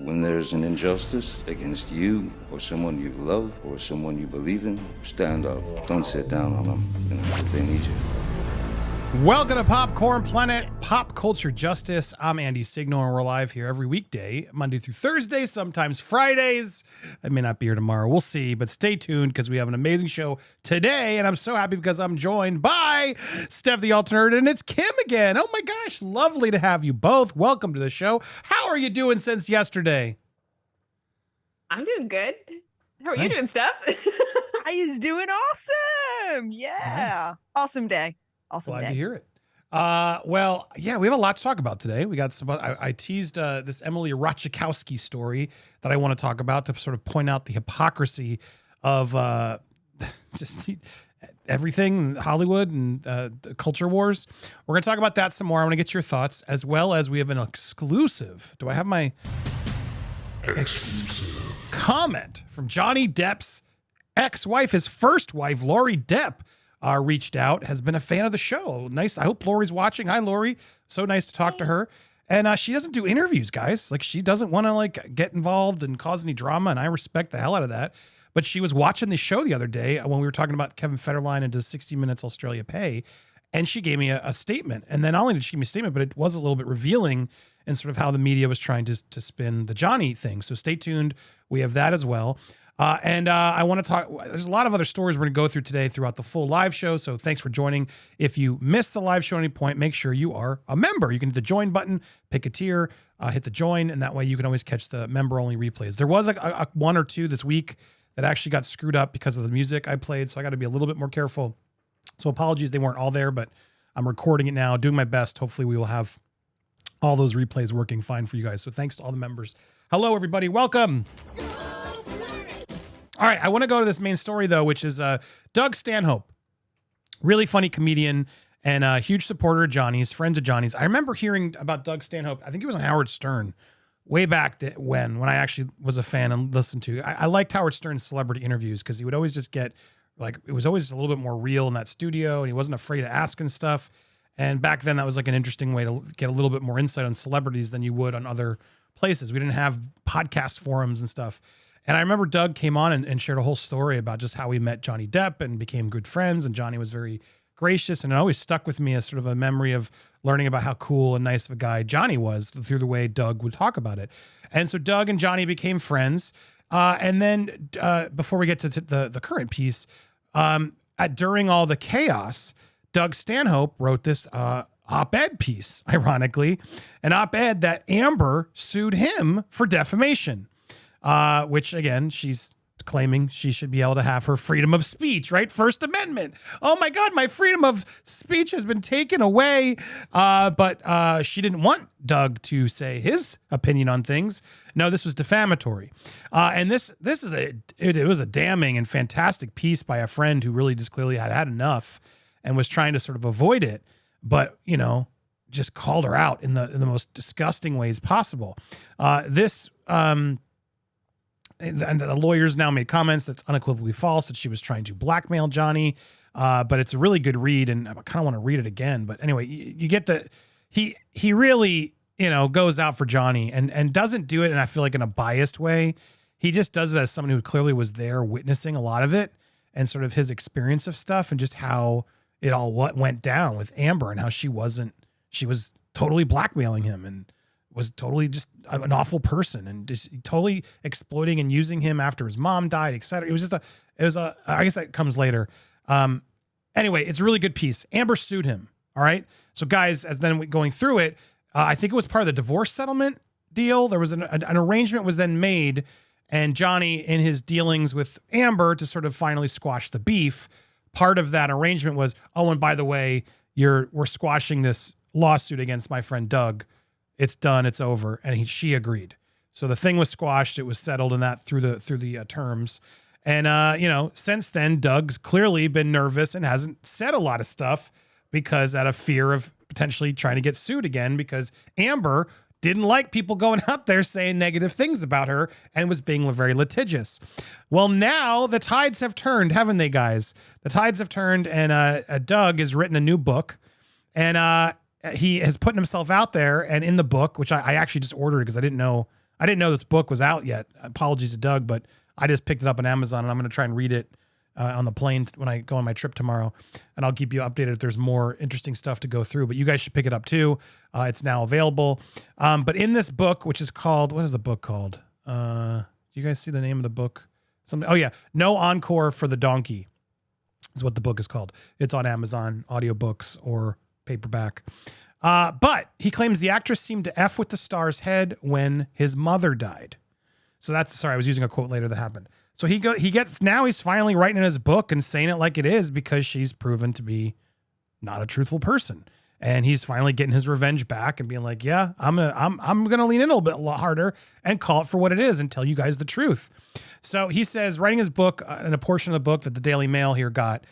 When there's an injustice against you or someone you love or someone you believe in, stand up. Don't sit down on them, if they need you. Welcome to Popcorn Planet, Pop Culture Justice. I'm Andy Signore, and we're live here every weekday, Monday through Thursday, sometimes Fridays. I may not be here tomorrow. We'll see, but stay tuned because we have an amazing show today, and I'm so happy because I'm joined by Steph the Alternate, and it's Kim again. Oh my gosh, lovely to have you both. Welcome to the show. How are you doing since yesterday? I'm doing good. How are you doing, Steph? He's doing awesome. Yeah. Nice. Awesome day. Glad to hear it. Well, yeah, we have a lot to talk about today. We got some. I teased this Emily Ratajkowski story that I want to talk about to sort of point out the hypocrisy of just everything, Hollywood and the culture wars. We're going to talk about that some more. I want to get your thoughts, as well as we have an exclusive. Do I have my exclusive comment from Johnny Depp's ex-wife, his first wife, Lori Depp? Reached out, has been a fan of the show. Nice. I hope Lori's watching. Hi, Lori. So nice to talk to her. And she doesn't do interviews, guys. Like, she doesn't want to get involved and cause any drama. And I respect the hell out of that. But she was watching the show the other day when we were talking about Kevin Federline and does 60 Minutes Australia Pay. And she gave me a statement. And then not only did she give me a statement, but it was a little bit revealing in sort of how the media was trying to spin the Johnny thing. So stay tuned. We have that as well. I want to talk, there's a lot of other stories we're going to go through today throughout the full live show. So thanks for joining. If you missed the live show at any point, make sure you are a member. You can hit the join button, pick a tier, hit the join, and that way you can always catch the member only replays. There was a one or two this week that actually got screwed up because of the music I played. So I got to be a little bit more careful. So apologies, they weren't all there, but I'm recording it now, doing my best. Hopefully we will have all those replays working fine for you guys. So thanks to all the members. Hello, everybody. Welcome. All right, I want to go to this main story, though, which is Doug Stanhope. Really funny comedian and a huge supporter of Johnny's, friends of Johnny's. I remember hearing about Doug Stanhope. I think he was on Howard Stern way back when I actually was a fan and listened to. I liked Howard Stern's celebrity interviews because he would always just get, it was always a little bit more real in that studio, and he wasn't afraid to ask and stuff. And back then, that was an interesting way to get a little bit more insight on celebrities than you would on other places. We didn't have podcast forums and stuff. And I remember Doug came on and shared a whole story about just how he met Johnny Depp and became good friends. And Johnny was very gracious. And it always stuck with me as sort of a memory of learning about how cool and nice of a guy Johnny was through the way Doug would talk about it. And so Doug and Johnny became friends. And then before we get to the current piece, during all the chaos, Doug Stanhope wrote this op-ed piece, ironically, an op-ed that Amber sued him for defamation. Which again, she's claiming she should be able to have her freedom of speech, right? First Amendment. Oh my God, my freedom of speech has been taken away. But she didn't want Doug to say his opinion on things. No, this was defamatory. And this is it was a damning and fantastic piece by a friend who really just clearly had enough and was trying to sort of avoid it, but just called her out in the most disgusting ways possible. And the lawyers now made comments that's unequivocally false, that she was trying to blackmail Johnny. But it's a really good read, and I kind of want to read it again. But anyway, you get the he really goes out for Johnny and doesn't do it, and I feel like in a biased way. He just does it as someone who clearly was there witnessing a lot of it and sort of his experience of stuff and just how it all went down with Amber and how she was totally blackmailing him and was totally just an awful person and just totally exploiting and using him after his mom died, etc. It was I guess that comes later. Anyway, it's a really good piece. Amber sued him. All right. So guys, as then going through it, I think it was part of the divorce settlement deal. There was an arrangement was then made, and Johnny, in his dealings with Amber to sort of finally squash the beef, part of that arrangement was, oh, and by the way, we're squashing this lawsuit against my friend Doug. It's done. It's over. And she agreed. So the thing was squashed. It was settled in that through the terms. And, since then, Doug's clearly been nervous and hasn't said a lot of stuff because out of fear of potentially trying to get sued again, because Amber didn't like people going out there saying negative things about her and was being very litigious. Well, now the tides have turned, haven't they, guys? The tides have turned, and Doug has written a new book, and he has put himself out there. And in the book, which I actually just ordered because I didn't I didn't know this book was out yet. Apologies to Doug, but I just picked it up on Amazon and I'm going to try and read it on the plane when I go on my trip tomorrow. And I'll keep you updated if there's more interesting stuff to go through, but you guys should pick it up too. It's now available. But in this book, which is called, what is the book called? Do you guys see the name of the book? Oh yeah. No Encore for the Donkey is what the book is called. It's on Amazon, audiobooks or paperback. But he claims the actress seemed to F with the star's head when his mother died. So sorry, I was using a quote later that happened. So he's finally writing in his book and saying it like it is because she's proven to be not a truthful person. And he's finally getting his revenge back and being like, yeah, I'm gonna lean in a little bit harder and call it for what it is and tell you guys the truth. So he says, writing his book, and a portion of the book that the Daily Mail here got,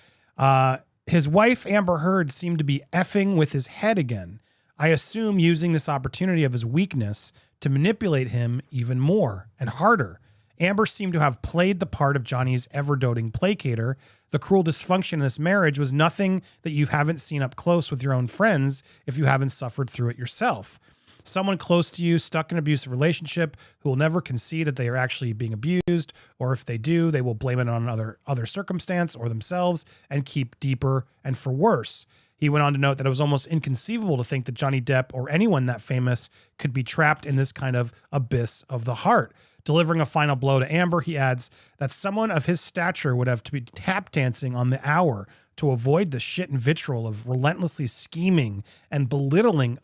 his wife, Amber Heard, seemed to be effing with his head again. I assume using this opportunity of his weakness to manipulate him even more and harder. Amber seemed to have played the part of Johnny's ever-doting placater. The cruel dysfunction in this marriage was nothing that you haven't seen up close with your own friends if you haven't suffered through it yourself. Someone close to you stuck in an abusive relationship who will never concede that they are actually being abused, or if they do, they will blame it on other circumstance or themselves and keep deeper and for worse. He went on to note that it was almost inconceivable to think that Johnny Depp or anyone that famous could be trapped in this kind of abyss of the heart. Delivering a final blow to Amber, he adds that someone of his stature would have to be tap dancing on the hour to avoid the shit and vitriol of relentlessly scheming and belittling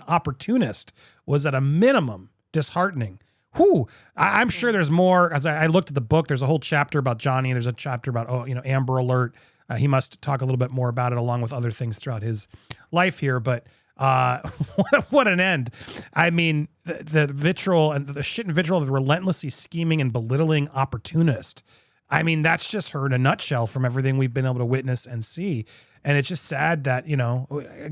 opportunist was at a minimum disheartening. Whew. I'm sure there's more. As I looked at the book, there's a whole chapter about Johnny. There's a chapter about, Amber Alert. He must talk a little bit more about it along with other things throughout his life here, but what an end. I mean, the vitriol and the shit and vitriol of the relentlessly scheming and belittling opportunist. I mean, that's just her in a nutshell from everything we've been able to witness and see. And it's just sad that,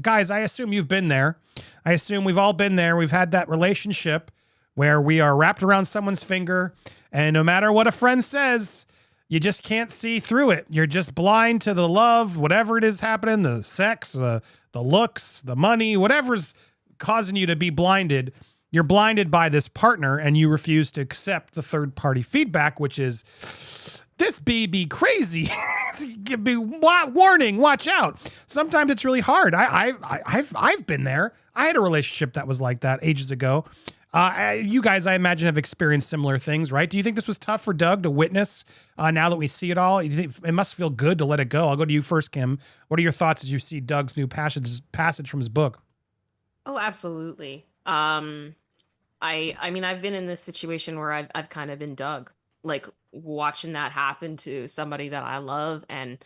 guys, I assume you've been there. I assume we've all been there. We've had that relationship where we are wrapped around someone's finger, and no matter what a friend says, you just can't see through it. You're just blind to the love, whatever it is happening, the sex, the looks, the money, whatever's causing you to be blinded. You're blinded by this partner and you refuse to accept the third party feedback, which is this be crazy. Warning, watch out. Sometimes it's really hard. I've been there. I had a relationship that was like that ages ago. You guys, I imagine, have experienced similar things, right? Do you think this was tough for Doug to witness now that we see it all? You think it must feel good to let it go? I'll go to you first, Kim. What are your thoughts as you see Doug's new passage from his book? Oh, absolutely. I mean, I've been in this situation where I've kind of been Doug, like watching that happen to somebody that I love and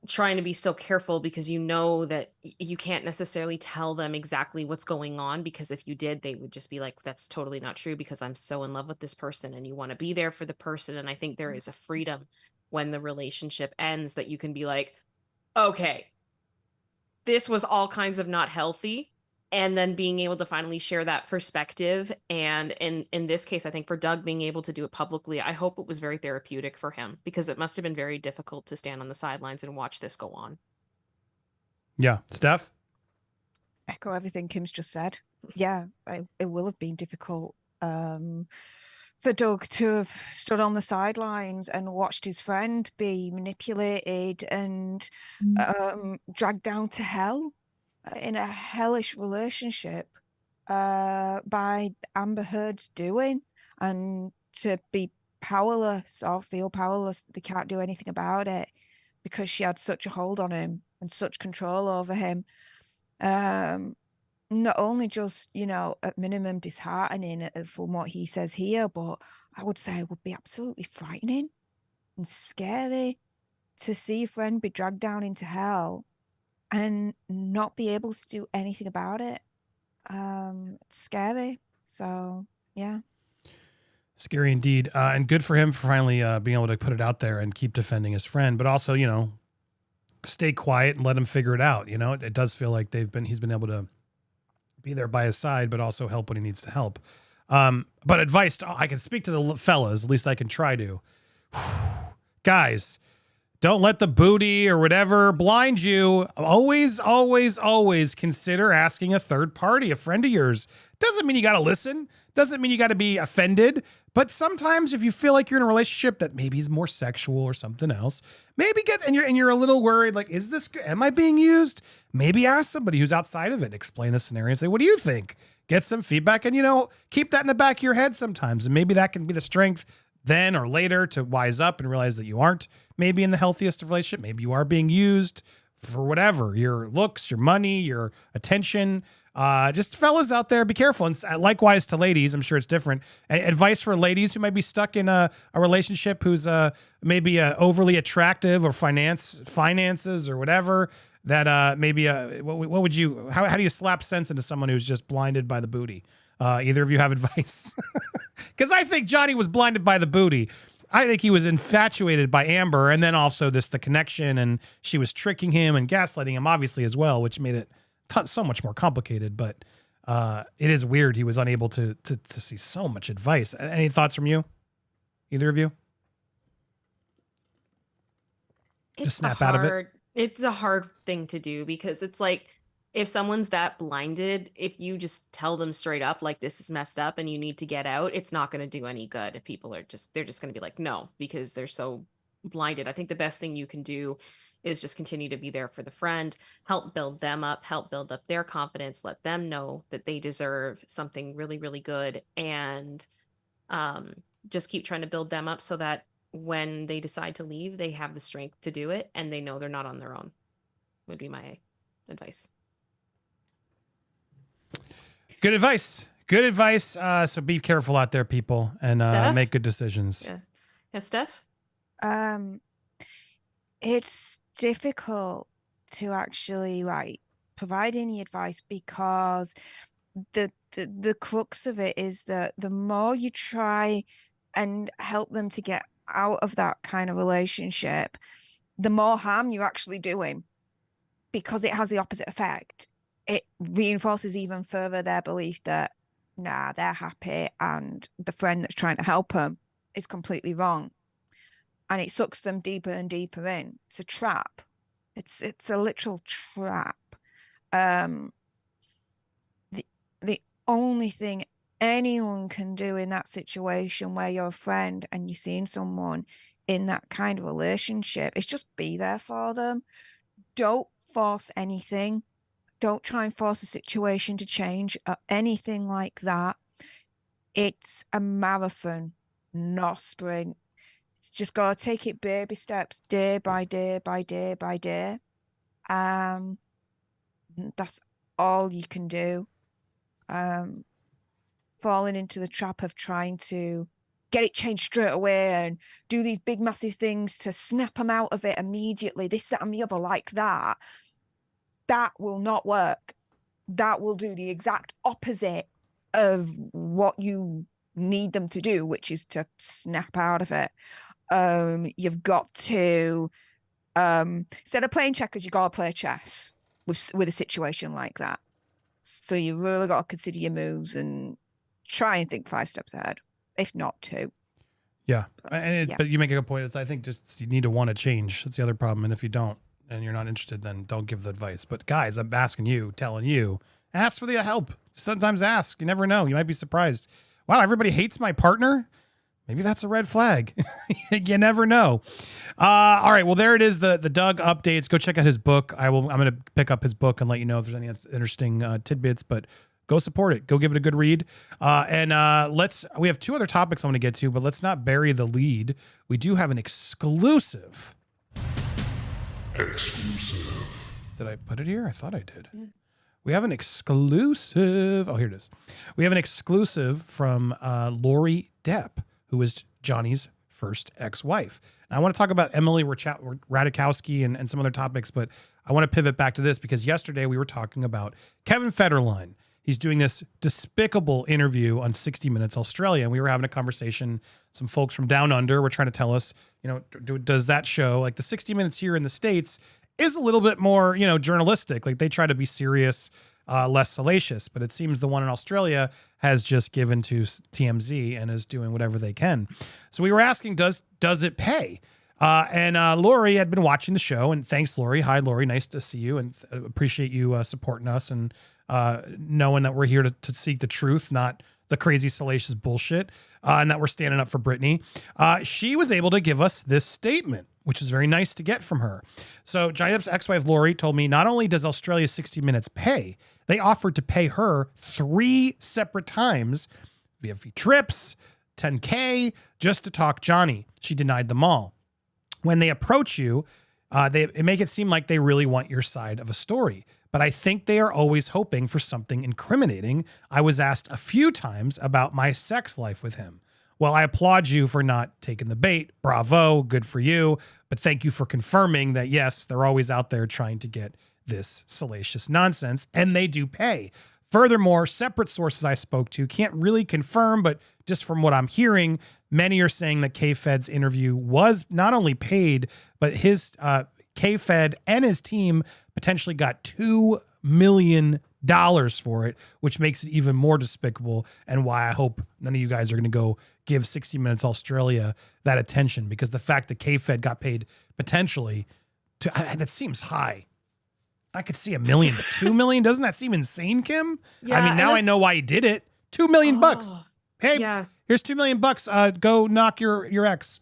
trying to be so careful because you know that you can't necessarily tell them exactly what's going on, because if you did, they would just be like, that's totally not true because I'm so in love with this person, and you want to be there for the person. And I think there is a freedom when the relationship ends that you can be like, okay, this was all kinds of not healthy. And then being able to finally share that perspective. And in this case, I think for Doug being able to do it publicly, I hope it was very therapeutic for him, because it must have been very difficult to stand on the sidelines and watch this go on. Yeah. Steph? Echo everything Kim's just said. Yeah, it will have been difficult for Doug to have stood on the sidelines and watched his friend be manipulated and dragged down to hell in a hellish relationship by Amber Heard's doing, and to be powerless or feel powerless. They can't do anything about it because she had such a hold on him and such control over him. Not only just, at minimum disheartening from what he says here, but I would say it would be absolutely frightening and scary to see a friend be dragged down into hell and not be able to do anything about it. It's scary. So, yeah. Scary indeed. And good for him for finally being able to put it out there and keep defending his friend, but also, stay quiet and let him figure it out. It does feel like he's been able to be there by his side, but also help when he needs to help. But advice, I can speak to the fellas, at least I can try to. Guys, Don't let the booty or whatever blind you. Always, always, always consider asking a third party, a friend of yours. Doesn't mean you got to listen. Doesn't mean you got to be offended. But sometimes if you feel like you're in a relationship that maybe is more sexual or something else, maybe you're a little worried, like, am I being used? Maybe ask somebody who's outside of it, explain the scenario and say, what do you think? Get some feedback and, keep that in the back of your head sometimes. And maybe that can be the strength then or later to wise up and realize that you aren't maybe in the healthiest of relationship. Maybe you are being used for whatever, your looks, your money, your attention. Just fellas out there, be careful. And likewise to ladies, I'm sure it's different. Advice for ladies who might be stuck in a relationship who's maybe overly attractive or finances or whatever. That maybe what would you? How do you slap sense into someone who's just blinded by the booty? Either of you have advice? Because I think Johnny was blinded by the booty. I think he was infatuated by Amber, and then also the connection, and she was tricking him and gaslighting him, obviously as well, which made it so much more complicated. But it is weird he was unable to see so much advice. Any thoughts from you, either of you? Just snap out of it. It's a hard thing to do because it's like, if someone's that blinded, if you just tell them straight up, like, this is messed up and you need to get out, it's not going to do any good. If people they're just going to be like, no, because they're so blinded. I think the best thing you can do is just continue to be there for the friend, help build them up, help build up their confidence, let them know that they deserve something really, really good. And just keep trying to build them up so that when they decide to leave, they have the strength to do it and they know they're not on their own, would be my advice. Good advice. Good advice. So be careful out there, people, and make good decisions. Yeah, Steph? It's difficult to actually provide any advice because the crux of it is that the more you try and help them to get out of that kind of relationship, the more harm you're actually doing, because it has the opposite effect. It reinforces even further their belief that, nah, they're happy and the friend that's trying to help them is completely wrong. And it sucks them deeper and deeper in. It's a trap. It's a literal trap. The only thing anyone can do in that situation where you're a friend and you're seeing someone in that kind of relationship is just be there for them. Don't force anything. Don't try and force a situation to change or anything like that. It's a marathon, not a sprint. It's just got to take it baby steps, day by day by day by day. That's all you can do. Falling into the trap of trying to get it changed straight away and do these big, massive things to snap them out of it immediately, this, that, and the other like that. That will not work. That will do the exact opposite of what you need them to do, which is to snap out of it. You've got to, instead of playing checkers, you got to play chess with a situation like that. So you really got to consider your moves and try and think 5 steps ahead, if not 2. Yeah. But you make a good point. I think just you need to want to change. That's the other problem. And if you don't, and you're not interested, then don't give the advice. But guys, I'm asking you, telling you, ask for the help. Sometimes ask. You never know. You might be surprised. Wow, everybody hates my partner. Maybe that's a red flag. You never know. All right. Well, there it is. The Doug updates. Go check out his book. I'm going to pick up his book and let you know if there's any interesting tidbits, but go support it. Go give it a good read. We have 2 other topics I want to get to, but let's not bury the lead. We do have an exclusive. Did I put it here? I thought I did. Yeah. We have an exclusive. Oh, here it is. We have an exclusive from Lori Depp, who is Johnny's first ex-wife. And I want to talk about Emily Ratajkowski and some other topics, but I want to pivot back to this because yesterday we were talking about Kevin Federline. He's doing this despicable interview on 60 Minutes Australia, and we were having a conversation. Some folks from down under were trying to tell us, does that show, like the 60 Minutes here in the States, is a little bit more, journalistic. Like they try to be serious, less salacious. But it seems the one in Australia has just given to TMZ and is doing whatever they can. So we were asking, does it pay? And Lori had been watching the show, and thanks, Lori. Hi, Lori. Nice to see you, and appreciate you supporting us and knowing that we're here to seek the truth, not the crazy, salacious bullshit, and that we're standing up for Britney. She was able to give us this statement, which is very nice to get from her. So Johnny Depp's ex-wife, Lori, told me not only does Australia 60 Minutes pay, they offered to pay her 3 separate times via trips, $10K, just to talk Johnny. She denied them all. When they approach you, they make it seem like they really want your side of a story. But I think they are always hoping for something incriminating. I was asked a few times about my sex life with him. Well, I applaud you for not taking the bait. Bravo, good for you. But thank you for confirming that, yes, they're always out there trying to get this salacious nonsense, and they do pay. Furthermore, separate sources I spoke to can't really confirm, but just from what I'm hearing, many are saying that K-Fed's interview was not only paid, but his K-Fed and his team potentially got $2 million for it, which makes it even more despicable, and why I hope none of you guys are going to go give 60 Minutes Australia that attention, because the fact that K-Fed got paid potentially to that seems high. I could see $1 million, but $2 million, doesn't that seem insane, Kim? Yeah, I mean, now I know why he did it. $2 million bucks. Hey, Yeah. here's $2 million bucks. Go knock your ex.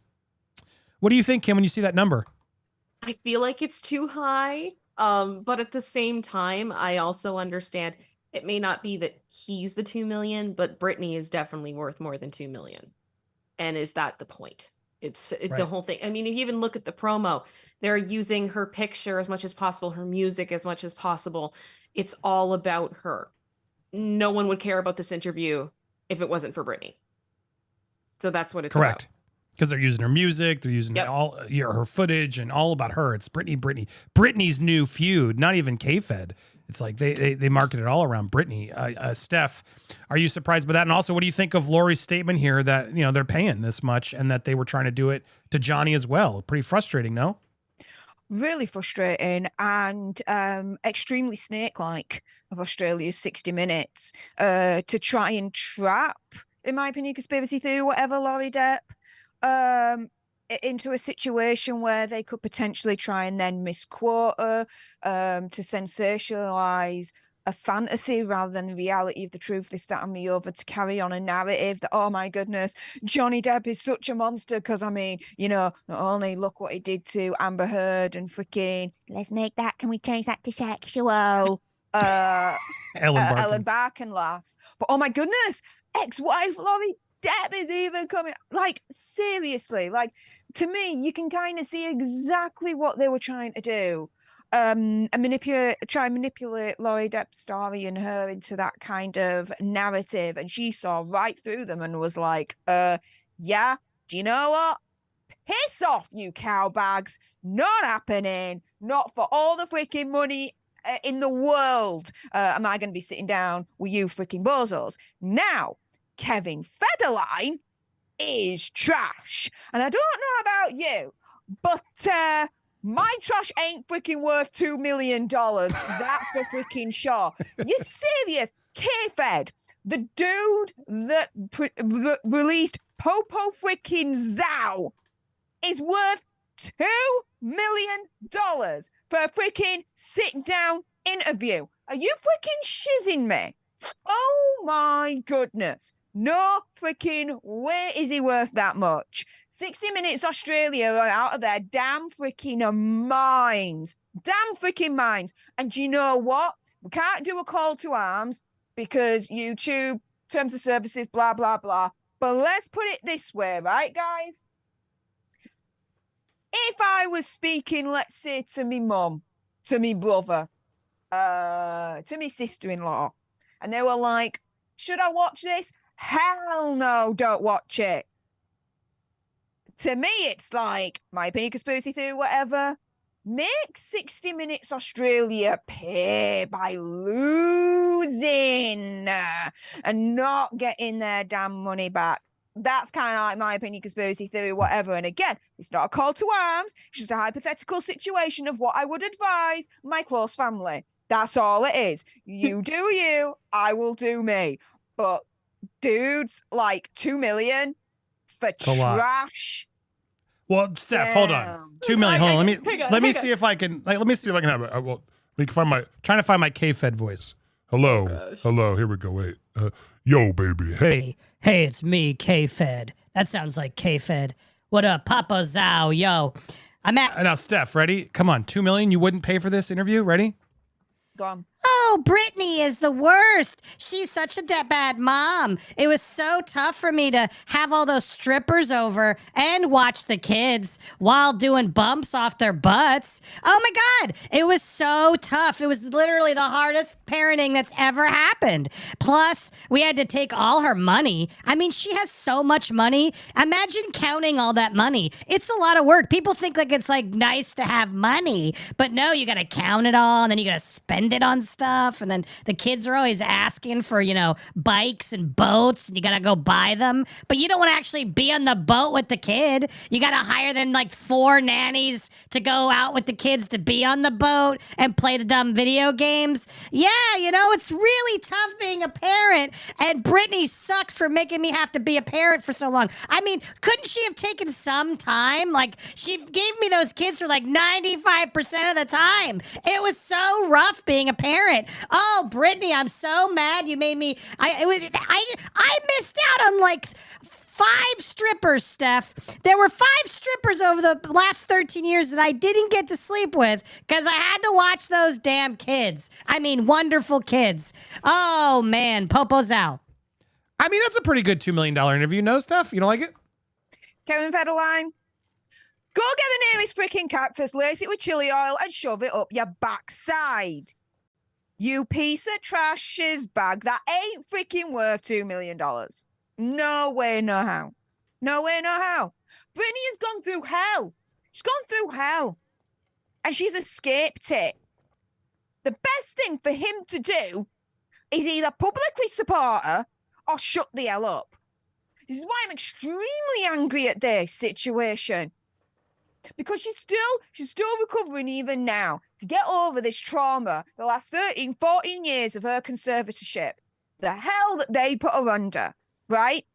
What do you think, Kim, when you see that number? I feel like it's too high. But at the same time, I also understand it may not be that he's the 2 million, but Britney is definitely worth more than 2 million. And is that the point? It's Right. the whole thing. I mean, if you even look at the promo, they're using her picture as much as possible, her music as much as possible. It's all about her. No one would care about this interview if it wasn't for Britney. So that's what it's Correct. Because they're using her music, they're using Yep. all her footage and all about her. It's Britney's new feud, not even K-Fed. It's like they market it all around Britney. Steph, are you surprised by that? And also, what do you think of Lori's statement here that, you know, they're paying this much and that they were trying to do it to Johnny as well? Pretty frustrating, no? Really frustrating and extremely snake-like of Australia's 60 Minutes to try and trap, in my opinion, conspiracy theory, whatever, Lori Depp, into a situation where they could potentially try and then misquote her to sensationalize a fantasy rather than the reality of the truth, this, that, and the other, to carry on a narrative that, oh my goodness, Johnny Depp is such a monster. Because, I mean, you know, not only look what he did to Amber Heard and freaking, can we change that to sexual? Ellen Barkenlass. But oh my goodness, ex-wife Lori Depp is even coming. Like, seriously, like, to me, you can kind of see exactly what they were trying to do. And try and manipulate Lori Depp's story and her into that kind of narrative. And she saw right through them and was like, yeah, do you know what? Piss off, you cowbags. Not happening. Not for all the freaking money in the world am I going to be sitting down with you freaking bozos. Now, Kevin Federline is trash. And I don't know about you, but my trash ain't freaking worth $2 million. That's for freaking sure. You serious? K-Fed, the dude that released Popo freaking Zao, is worth $2 million for a freaking sit-down interview. Are you freaking shizzing me? Oh my goodness. No freaking way is he worth that much. 60 Minutes Australia are out of their damn freaking minds. Damn freaking minds. And do you know what? We can't do a call to arms because YouTube, terms of services, blah, blah, blah. But let's put it this way, right, guys? If I was speaking, let's say, to me mum, to me brother, to me sister-in-law, and they were like, should I watch this? Hell no, don't watch it. To me, it's like, my opinion, conspiracy theory, whatever. Make 60 Minutes Australia pay by losing and not getting their damn money back. That's kind of like my opinion, conspiracy theory, whatever. And again, it's not a call to arms. It's just a hypothetical situation of what I would advise my close family. That's all it is. You do you, I will do me. But dudes, like 2 million for trash. Well, Steph, hold on. Damn. 2 million. Hold on. Hang on, Let me hang see if I can have it. Well, we can find trying to find my K-Fed voice. Hello. gosh. Hello. Here we go. Wait. Yo, baby. Hey. Hey, it's me, K-Fed. That sounds like K-Fed. What up, Papa Zhao? Yo, I'm at. Now, Steph, ready? Come on. 2 million. You wouldn't pay for this interview? Ready? Go on. Oh, Britney is the worst. She's such a bad mom. It was so tough for me to have all those strippers over and watch the kids while doing bumps off their butts. Oh my God. It was so tough. It was literally the hardest parenting that's ever happened. Plus, we had to take all her money. I mean, she has so much money. Imagine counting all that money. It's a lot of work. People think like it's like nice to have money, but no, you got to count it all and then you got to spend it on stuff, and then the kids are always asking for, bikes and boats, and you gotta go buy them, but you don't want to actually be on the boat with the kid. You gotta hire them like 4 nannies to go out with the kids to be on the boat and play the dumb video games. Yeah, it's really tough being a parent, and Britney sucks for making me have to be a parent for so long. I mean, couldn't she have taken some time? Like, she gave me those kids for like 95% of the time. It was so rough being a parent. Oh, Britney, I'm so mad you made me. I missed out on like 5 strippers, Steph. There were 5 strippers over the last 13 years that I didn't get to sleep with because I had to watch those damn kids. I mean, wonderful kids. Oh, man. Popo's out. I mean, that's a pretty good $2 million interview. No, Steph? You don't like it? Kevin Federline, go get the nearest freaking cactus, lace it with chili oil, and shove it up your backside. You piece of trash shiz bag that ain't freaking worth $2 million. No way, no how. No way, no how. Britney has gone through hell. She's gone through hell. And she's escaped it. The best thing for him to do is either publicly support her or shut the hell up. This is why I'm extremely angry at this situation. Because she's still recovering even now to get over this trauma, the last 13, 14 years of her conservatorship, the hell that they put her under, right?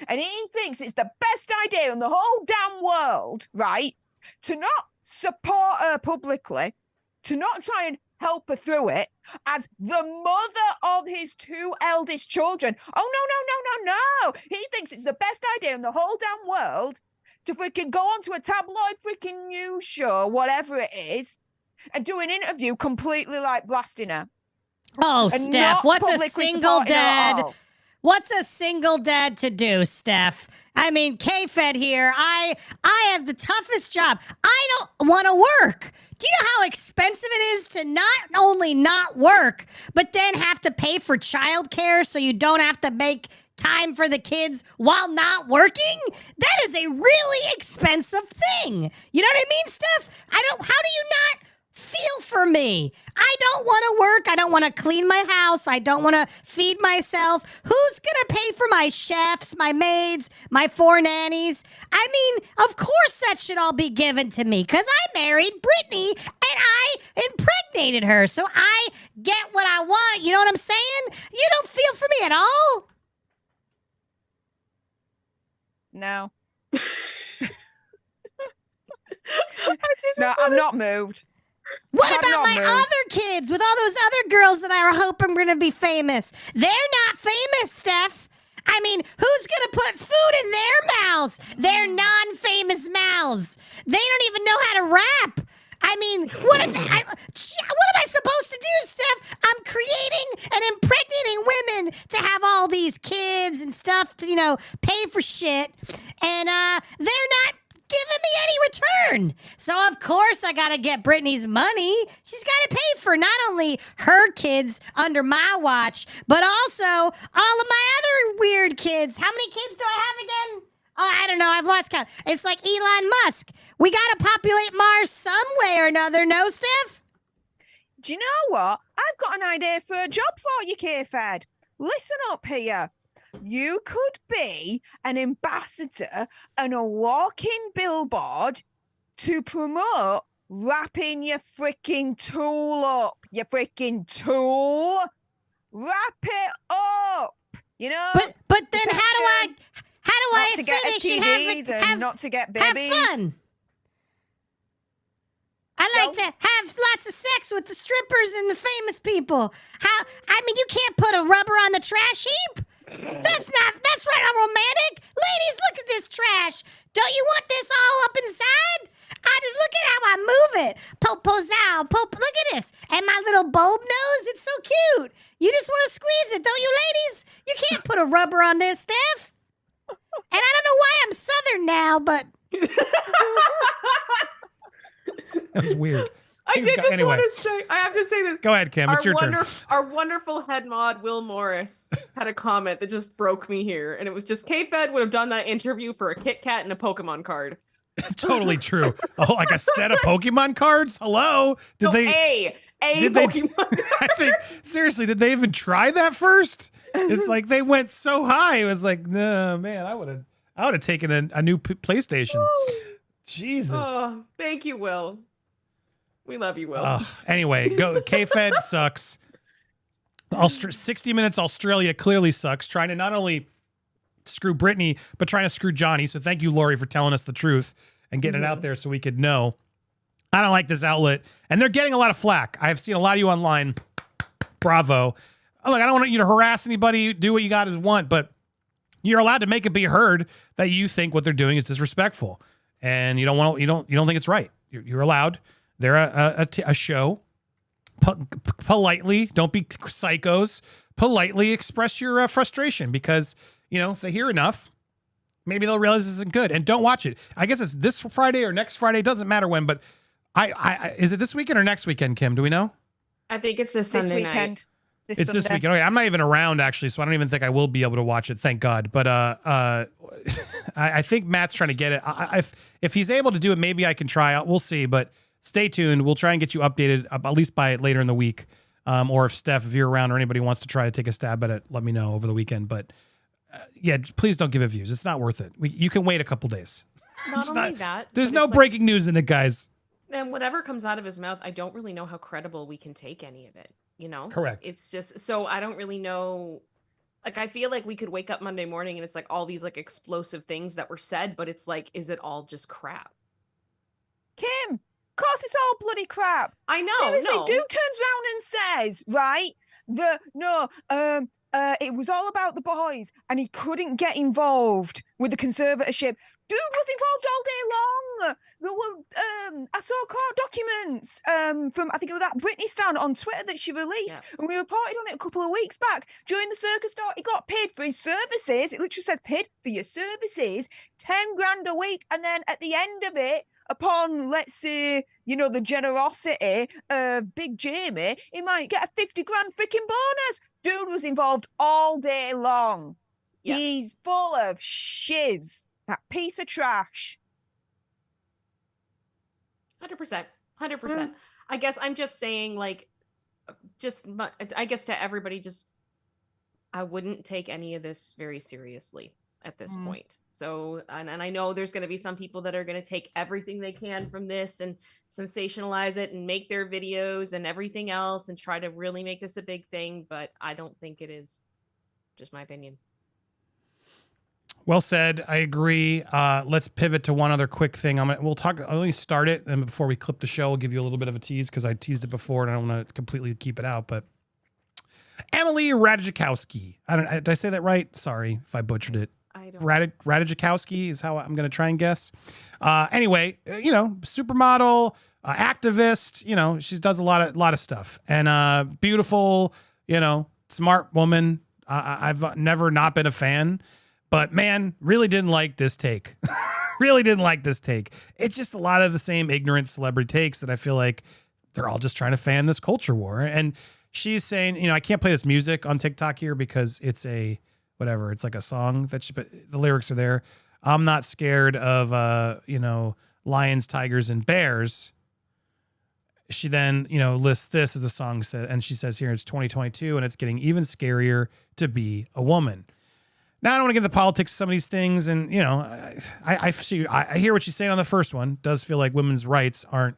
And he thinks it's the best idea in the whole damn world, right, to not support her publicly, to not try and help her through it as the mother of his 2 eldest children. Oh, no. He thinks it's the best idea in the whole damn world to freaking go onto a tabloid freaking news show, whatever it is, and do an interview completely like blasting her. Oh, And Steph, not what's a publicly single supporting her at dad? all. What's a single dad to do, Steph? I mean, K-Fed here. I have the toughest job. I don't want to work. Do you know how expensive it is to not only not work, but then have to pay for childcare so you don't have to make time for the kids while not working? That is a really expensive thing. You know what I mean, Steph? How do you not feel for me? I don't want to work. I don't want to clean my house. I don't want to feed myself. Who's going to pay for my chefs, my maids, my 4 nannies? I mean, of course that should all be given to me because I married Britney and I impregnated her. So I get what I want. You know what I'm saying? You don't feel for me at all? No. No, I'm not moved. What I'm about not my moved. other kids with all those other girls that I were hoping were going to be famous? They're not famous, Steph. I mean, who's going to put food in their mouths? Their non-famous mouths. They don't even know how to rap. I mean, what am I supposed to do, Steph? I'm creating and impregnating women to have all these kids and stuff to, pay for shit. And they're not giving me any return. So, of course, I got to get Britney's money. She's got to pay for not only her kids under my watch, but also all of my other weird kids. How many kids do I have again? Oh, I don't know. I've lost count. It's like Elon Musk. We got to populate Mars some way or another. No, Steph? Do you know what? I've got an idea for a job for you, K-Fed. Listen up here. You could be an ambassador and a walking billboard to promote wrapping your freaking tool up. Your freaking tool. Wrap it up. You know? But then how How do Not I to get finish and STDs and not to get babies. have fun? I like to have lots of sex with the strippers and the famous people. You can't put a rubber on the trash heap. That's right, I'm romantic. Ladies, look at this trash. Don't you want this all up inside? I just look at how I move it. Look at this. And my little bulb nose, it's so cute. You just want to squeeze it, don't you, ladies? You can't put a rubber on this, Steph. And I don't know why I'm Southern now, but... That was weird. I have to say this. Go ahead, Kim. It's your turn. Our wonderful head mod, Will Morris, had a comment that just broke me here. And it was just, K-Fed would have done that interview for a Kit Kat and a Pokemon card. Totally true. Oh, like a set of Pokemon cards? Hello? Did they? I think, seriously, did they even try that first? It's like they went so high. It was like, no, man, I would have taken a new PlayStation. Jesus. Oh, thank you, Will. We love you, Will. Anyway, go. K-Fed sucks. 60 Minutes Australia clearly sucks. Trying to not only screw Britney, but trying to screw Johnny. So thank you, Lori, for telling us the truth and getting it out there so we could know. I don't like this outlet. And they're getting a lot of flack. I've seen a lot of you online. Bravo. Look, I don't want you to harass anybody. Do what you got to want. But you're allowed to make it be heard that you think what they're doing is disrespectful. And you don't think it's right. You're allowed. They're a show. Politely, don't be psychos. Politely express your frustration because, if they hear enough, maybe they'll realize this isn't good. And don't watch it. I guess it's this Friday or next Friday. It doesn't matter when, but is it this weekend or next weekend, Kim? Do we know? I think it's this Sunday weekend. night. It's this weekend. Okay, I'm not even around actually, so I don't even think I will be able to watch it. Thank God. But I think Matt's trying to get it. If he's able to do it, maybe I can try. We'll see. But stay tuned. We'll try and get you updated at least by later in the week. Or if Steph, if you're around or anybody wants to try to take a stab at it, let me know over the weekend. But yeah, please don't give it views. It's not worth it. You can wait a couple days. Not only that, there's no breaking news in it, guys. And whatever comes out of his mouth, I don't really know how credible we can take any of it. Correct. It's just, so I don't really know. Like, I feel like we could wake up Monday morning and it's like all these like explosive things that were said, but it's like, is it all just crap? Kim, of course it's all bloody crap. I know. Seriously, No. dude turns around and says, right, it was all about the boys and he couldn't get involved with the conservatorship. Dude was involved all day long. There were, I saw court documents from, I think it was that Britney stan on Twitter that she released, and we reported on it a couple of weeks back. During the circus tour, he got paid for his services. It literally says paid for your services, 10 grand a week, and then at the end of it, upon, let's say, the generosity of Big Jamie, he might get a 50 grand freaking bonus. Dude was involved all day long. Yeah. He's full of shiz. That piece of trash. 100%. I guess I'm just saying, like, I guess to everybody, I wouldn't take any of this very seriously at this point. So, and I know there's going to be some people that are going to take everything they can from this and sensationalize it and make their videos and everything else and try to really make this a big thing, but I don't think it is. Just my opinion. Well said. I agree. Let's pivot to one other quick thing. We'll talk. I'll only start it, and before we clip the show, we'll give you a little bit of a tease because I teased it before, and I don't want to completely keep it out. But Emily Ratajkowski. Did I say that right? Sorry if I butchered it. I don't. Ratajkowski is how I'm going to try and guess. Anyway, supermodel, activist. She does a lot of stuff, and beautiful. Smart woman. I've never not been a fan. But man, really didn't like this take. It's just a lot of the same ignorant celebrity takes that I feel like they're all just trying to fan this culture war. And she's saying, I can't play this music on TikTok here because it's it's like a song but the lyrics are there. I'm not scared of, lions, tigers, and bears. She then, lists this as a song, and she says here it's 2022 and it's getting even scarier to be a woman. Now, I don't want to get into the politics of some of these things, and I hear what she's saying on the first one. It does feel like women's rights aren't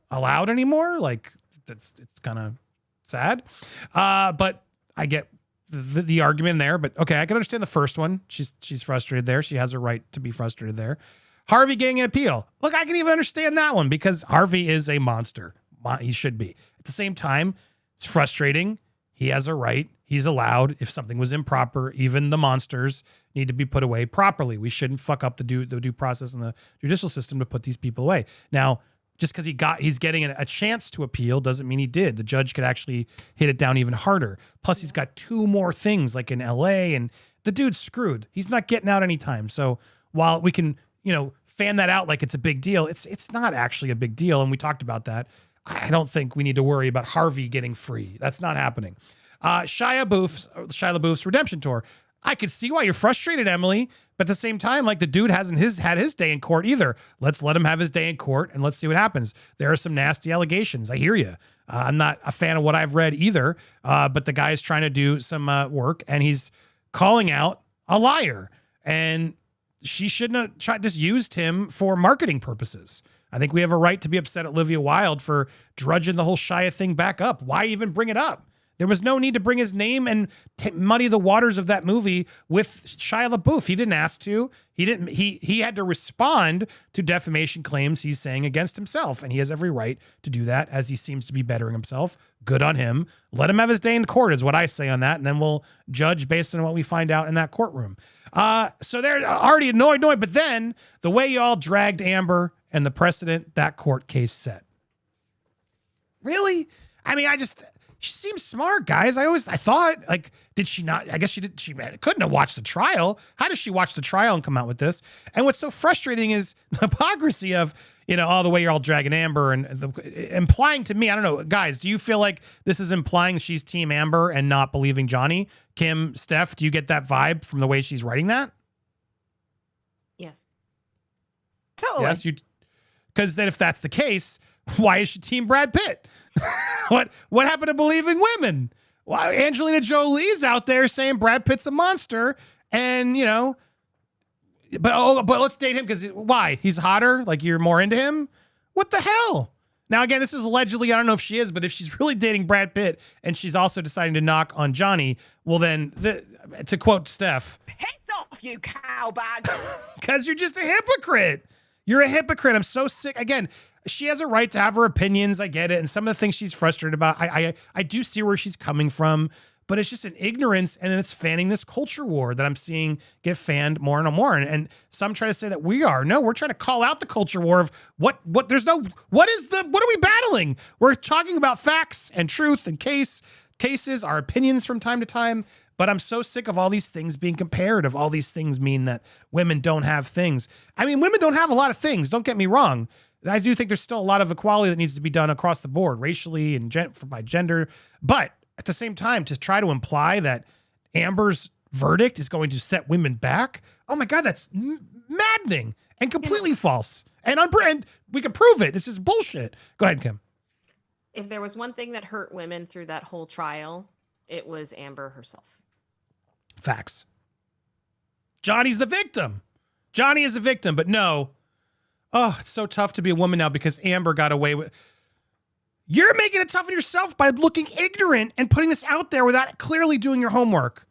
allowed anymore. Like it's kind of sad, but I get the argument there, but okay, I can understand the first one. She's frustrated there. She has a right to be frustrated there. Harvey getting an appeal. Look, I can even understand that one because Harvey is a monster. He should be. At the same time, it's frustrating. He has a right. He's allowed. If something was improper, even the monsters need to be put away properly. We shouldn't fuck up the due process in the judicial system to put these people away. Now, just because he's getting a chance to appeal doesn't mean he did. The judge could actually hit it down even harder. Plus, he's got 2 more things like in LA, and the dude's screwed. He's not getting out anytime. So while we can, fan that out like it's a big deal, it's not actually a big deal. And we talked about that. I don't think we need to worry about Harvey getting free. That's not happening. Shia LaBeouf's redemption tour. I could see why you're frustrated, Emily, but at the same time, like the dude hasn't had his day in court either. Let's let him have his day in court and let's see what happens. There are some nasty allegations. I hear you. I'm not a fan of what I've read either, but the guy is trying to do some work and he's calling out a liar. And she shouldn't have just used him for marketing purposes. I think we have a right to be upset at Olivia Wilde for drudging the whole Shia thing back up. Why even bring it up? There was no need to bring his name and muddy the waters of that movie with Shia LaBeouf. He didn't ask to. He had to respond to defamation claims he's saying against himself, and he has every right to do that as he seems to be bettering himself. Good on him. Let him have his day in court is what I say on that, and then we'll judge based on what we find out in that courtroom. So they're already annoyed, but then the way y'all dragged Amber and the precedent that court case set. Really? I mean, she seems smart, guys. I thought, like, did she not? I guess she did. She couldn't have watched the trial. How does she watch the trial and come out with this? And what's so frustrating is the hypocrisy of, all the way you're all dragging Amber and implying to me, I don't know, guys, do you feel like this is implying she's team Amber and not believing Johnny? Kim, Steph, do you get that vibe from the way she's writing that? Yes. Totally. Yes, because then if that's the case, why is she team Brad Pitt? What happened to believing women? Well, Angelina Jolie's out there saying Brad Pitt's a monster, and but let's date him because why? He's hotter. Like you're more into him. What the hell? Now again, this is allegedly. I don't know if she is, but if she's really dating Brad Pitt and she's also deciding to knock on Johnny, well then, to quote Steph, Piss off, you cowbag. Because you're just a hypocrite. You're a hypocrite. I'm so sick. Again, she has a right to have her opinions. I get it. And some of the things she's frustrated about, I do see where she's coming from, but it's just an ignorance. And then it's fanning this culture war that I'm seeing get fanned more and more. And some try to say that we're trying to call out the culture war of what are we battling? We're talking about facts and truth and cases, our opinions from time to time. But I'm so sick of all these things being compared, of all these things mean that women don't have things. I mean, women don't have a lot of things. Don't get me wrong. I do think there's still a lot of equality that needs to be done across the board, racially and by gender. But at the same time, to try to imply that Amber's verdict is going to set women back, oh my God, that's maddening and completely false. And we can prove it. This is bullshit. Go ahead, Kim. If there was one thing that hurt women through that whole trial, it was Amber herself. Facts. Johnny's the victim. Johnny is the victim, but no. Oh, it's so tough to be a woman now because Amber got away with. You're making it tough on yourself by looking ignorant and putting this out there without clearly doing your homework.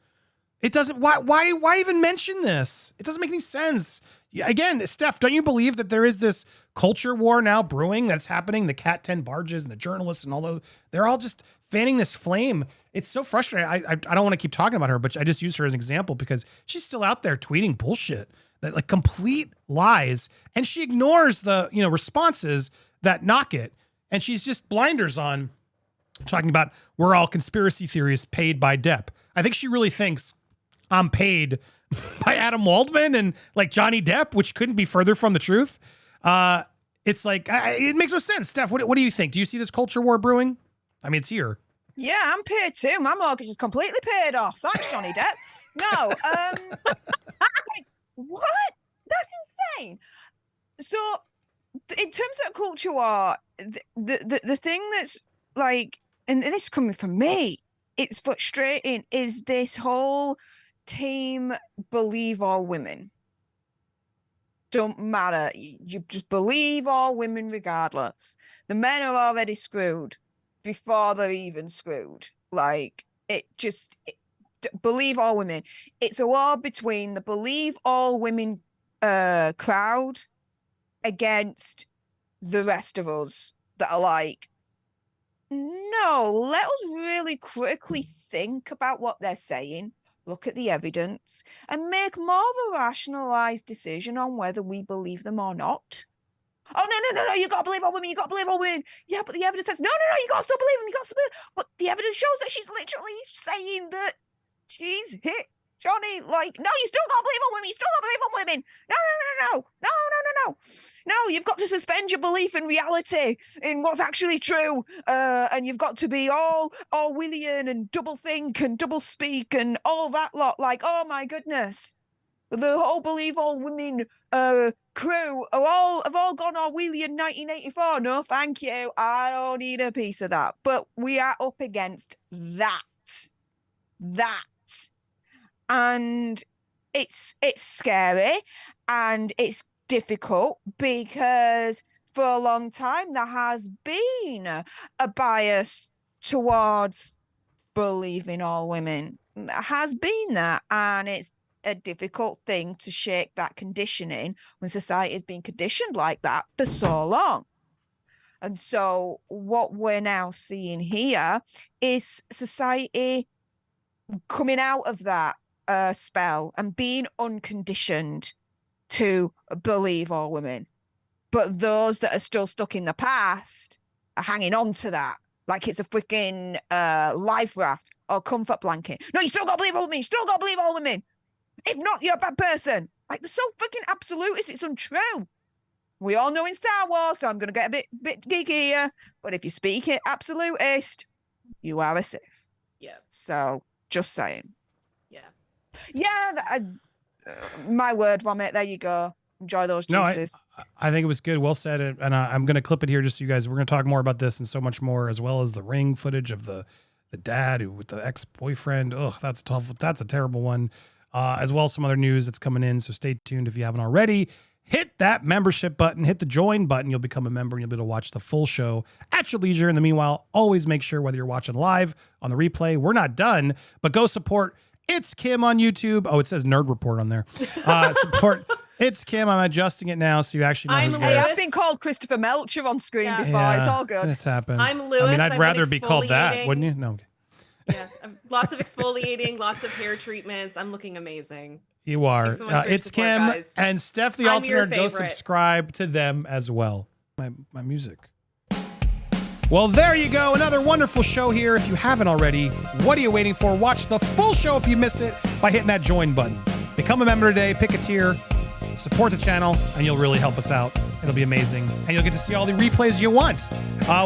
It doesn't. Why even mention this? It doesn't make any sense. Again, Steph, don't you believe that there is this culture war now brewing that's happening? The Cat 10 barges and the journalists and all those, they're all just fanning this flame. It's so frustrating. I don't want to keep talking about her, but I just use her as an example because she's still out there tweeting bullshit, that like complete lies, and she ignores the responses that knock it, and she's just blinders on, talking about we're all conspiracy theorists paid by Depp. I think she really thinks I'm paid by Adam Waldman and like Johnny Depp, which couldn't be further from the truth. It's like, it makes no sense. Steph, what do you think? Do you see this culture war brewing? I mean, it's here. Yeah, I'm paid too. My mortgage is completely paid off. Thanks, Johnny Depp. No, what? That's insane. So, in terms of culture war, the thing that's like, and this is coming from me, it's frustrating, is this whole team believe all women. Don't matter. You just believe all women regardless. The men are already screwed before they're even screwed. Like, believe all women. It's a war between the believe all women crowd against the rest of us that are like, no, let us really critically think about what they're saying, look at the evidence, and make more of a rationalized decision on whether we believe them or not. Oh, no, you gotta believe all women, you gotta believe all women. Yeah, but the evidence says, no, you gotta still believe them, you gotta still believe them. But the evidence shows that she's literally saying that she's hit Johnny. Like, no, you still gotta believe all women, you still gotta believe all women. No, you've got to suspend your belief in reality, in what's actually true. And you've got to be all Orwellian and double think and double speak and all that lot. Like, oh my goodness. The whole believe all women crew have all gone Orwellian 1984. No, thank you. I don't need a piece of that. But we are up against that. And it's scary and it's difficult because for a long time there has been a bias towards believing all women. There has been that, and it's a difficult thing to shake that conditioning when society has been conditioned like that for so long. And so what we're now seeing here is society coming out of that spell and being unconditioned to believe all women. But those that are still stuck in the past are hanging on to that like it's a freaking life raft or comfort blanket. No, you still got to believe all women. You still got to believe all women. If not, you're a bad person. Like, they're so freaking absolutist. It's untrue. We all know in Star Wars, so I'm going to get a bit geeky here. But if you speak it absolutist, you are a Sith. Yeah. So, just saying. Yeah. Yeah, my word vomit. There you go. Enjoy those juices. No, I think it was good. Well said. And I'm going to clip it here just so you guys, we're going to talk more about this and so much more, as well as the ring footage of the dad who with the ex-boyfriend. Oh, that's tough. That's a terrible one. As well as some other news that's coming in. So stay tuned if you haven't already. Hit that membership button, hit the join button. You'll become a member and you'll be able to watch the full show at your leisure. In the meanwhile, always make sure whether you're watching live on the replay, we're not done, but go support It's Kim on YouTube. Oh, it says Nerd Report on there. Support It's Kim. I'm adjusting it now so you actually know who's there. Hey, I've been called Christopher Melcher on screen before. Yeah, it's all good. It's happened. I'm Lewis. I mean, I'd rather be called that, wouldn't you? No. Okay. Yeah, lots of exfoliating, lots of hair treatments. I'm looking amazing. You are. So it's support, Kim guys. and Steph the Alternate. Go subscribe to them as well. My music. Well, there you go. Another wonderful show here. If you haven't already, what are you waiting for? Watch the full show if you missed it by hitting that join button. Become a member today. Pick a tier. Support the channel, and you'll really help us out. It'll be amazing. And you'll get to see all the replays you want.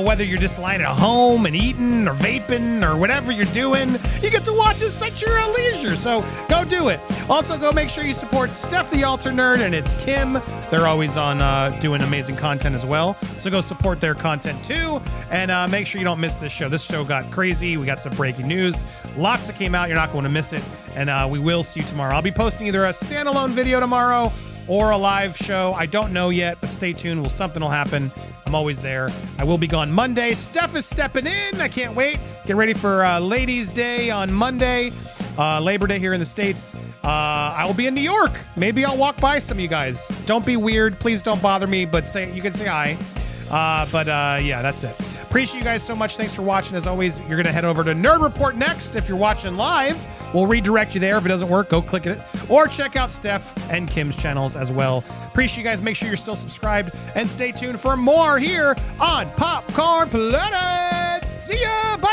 Whether you're just lying at home and eating or vaping or whatever you're doing, you get to watch us at your leisure. So go do it. Also, go make sure you support Steph the Alter Nerd and It's Kim. They're always on doing amazing content as well. So go support their content too. And make sure you don't miss this show. This show got crazy. We got some breaking news. Lots that came out. You're not going to miss it. And we will see you tomorrow. I'll be posting either a standalone video tomorrow or a live show. I don't know yet, but stay tuned. Something will happen. I'm always there. I will be gone Monday. Steph is stepping in. I can't wait. Get ready for Ladies' Day on Monday. Labor Day here in the States. I will be in New York. Maybe I'll walk by some of you guys. Don't be weird. Please don't bother me, but you can say hi. Yeah, that's it. Appreciate you guys so much. Thanks for watching. As always, you're going to head over to Nerd Report next. If you're watching live, we'll redirect you there. If it doesn't work, go click it. Or check out Steph and Kim's channels as well. Appreciate you guys. Make sure you're still subscribed and stay tuned for more here on Popcorn Planet. See ya. Bye.